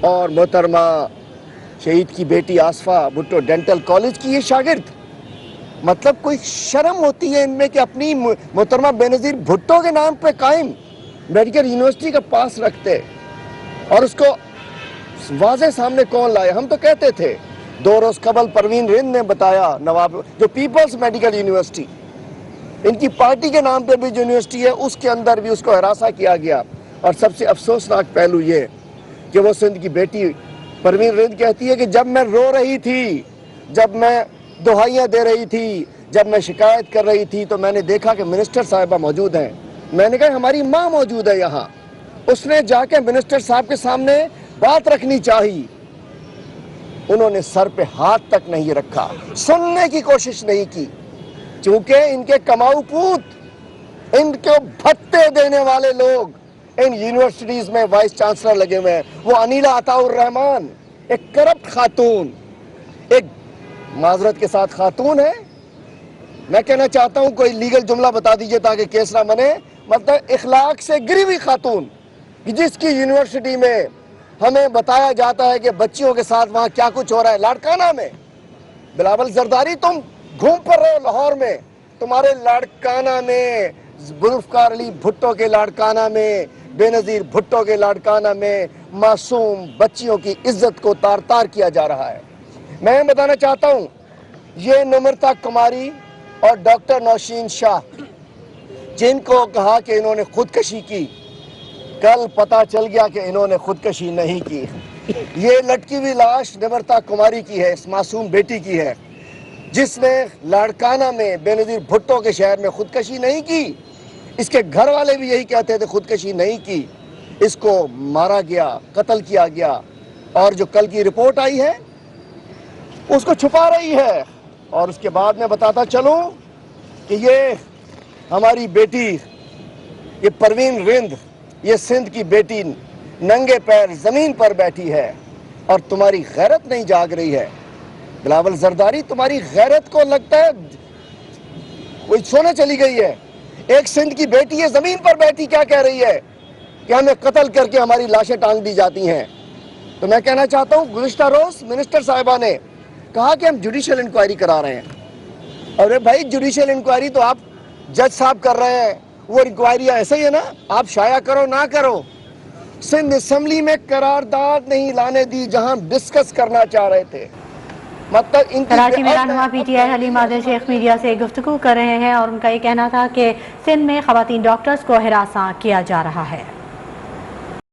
और मोहतरमा शहीद की बेटी आसफा भुट्टो डेंटल कॉलेज की ये शागिर्द, मतलब कोई शर्म होती है इनमें कि अपनी मोहतरमा बेनज़ीर भुट्टो के नाम पे कायम मेडिकल यूनिवर्सिटी का पास रखते, और उसको वाज़े सामने कौन लाए। हम तो कहते थे 2 रोज़ कबल परवीन रिंद ने बताया, नवाब जो पीपल्स मेडिकल यूनिवर्सिटी इनकी पार्टी के नाम पे भी जो यूनिवर्सिटी है उसके अंदर भी उसको हरासा किया गया। और सबसे अफसोसनाक पहलू ये कि वो सिंध की बेटी परवीन रिंद कहती है कि जब मैं रो रही थी, जब मैं दुहाइयाँ दे रही थी, जब मैं शिकायत कर रही थी, तो मैंने देखा कि मिनिस्टर साहिबा मौजूद हैं। मैंने कहा हमारी माँ मौजूद है यहाँ, उसने जाके मिनिस्टर साहब के सामने बात रखनी चाहिए। उन्होंने सर पे हाथ तक नहीं रखा, सुनने की कोशिश नहीं की, क्योंकि इनके कमाऊ पूत, इनको भत्ते देने वाले लोग इन यूनिवर्सिटीज में वाइस चांसलर लगे हुए हैं। वो अनीला अताउर रहमान एक करप्ट खातून, एक माजरत के साथ खातून है। मैं कहना चाहता हूं कोई लीगल जुमला बता दीजिए ताकि केस ना बने। मतलब इखलाक से गिरी हुई खातून, जिसकी यूनिवर्सिटी में हमें बताया जाता है कि बच्चियों के साथ वहां क्या कुछ हो रहा है। लाड़काना में बिलावल जरदारी, तुम घूम पर रहे हो लाहौर में, तुम्हारे लाड़काना में जुल्फकार अली भुट्टो के लाड़काना में, बेनज़ीर भुट्टो के लाड़काना में मासूम बच्चियों की इज्जत को तार तार किया जा रहा है। मैं बताना चाहता हूं, ये नम्रता कुमारी और डॉक्टर नौशीन शाह जिनको कहा कि इन्होंने खुदकशी की, कल पता चल गया कि इन्होंने खुदकशी नहीं की। ये लटकी हुई लाश नम्रता कुमारी की है, इस मासूम बेटी की है, जिसने लाड़काना में बेनज़ीर भुट्टो के शहर में खुदकशी नहीं की। इसके घर वाले भी यही कहते थे खुदकशी नहीं की। इसको मारा गया, कत्ल किया गया, और जो कल की रिपोर्ट आई है उसको छुपा रही है। और उसके बाद मैं बताता चलूं कि ये हमारी बेटी, ये परवीन रिंद, ये सिंध की बेटी नंगे पैर जमीन पर बैठी है और तुम्हारी गैरत नहीं जाग रही है। बिलावल जरदारी, तुम्हारी गैरत को लगता है कोई सोने चली गई है। एक सिंध की बेटी है, जमीन पर बैठी क्या कह रही है कि हमें कत्ल करके हमारी लाशें टांग दी जाती हैं। तो मैं कहना चाहता हूं, गुज़िश्ता रोज मिनिस्टर साहिबा ने कहा कि हम जुडिशियल इंक्वायरी करा रहे हैं। अरे भाई, जुडिशियल इंक्वायरी तो आप जज साहब कर रहे हैं, वो इंक्वायरी ऐसे ही है ना, आप शाया करो ना करो। सिंध असेंबली में करारदाद नहीं लाने दी जहां डिस्कस करना चाह रहे थे। मतलब कराची में रहनुमा PTI हलीम आदिल शेख मीडिया से गुफ्तगू कर रहे हैं और उनका ये कहना था कि सिंध में खवातीन डॉक्टर्स को हिरासा किया जा रहा है।